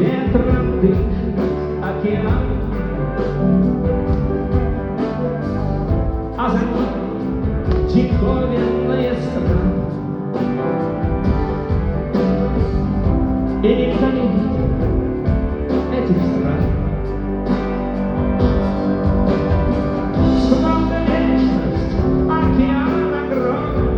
ветром дышит океан, а за ним диковинные страны. И никто не видит этих стран. Словно вечность, океан огромен,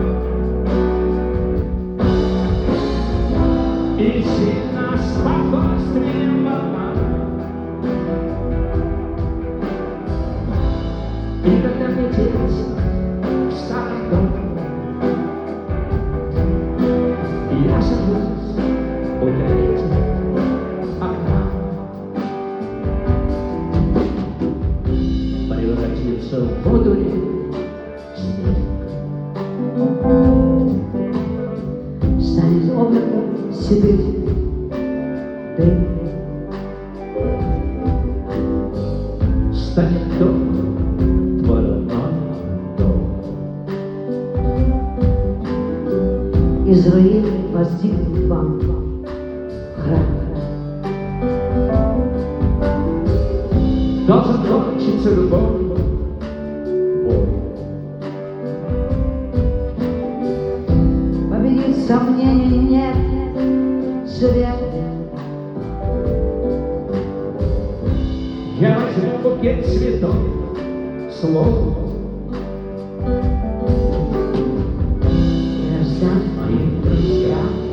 и сильно спокойствием волна. И когда мне тесно в старом доме, я сажусь у третьего окна. Превратился в воду снег, станет облаком седых дым, станет дом, твой родной дом. из руин воздвигнут вам храм. Должен кончиться любовь, бой. Победит сомнений, нет света. Я возьму букет цветов, слов, Я раздам моим друзьям.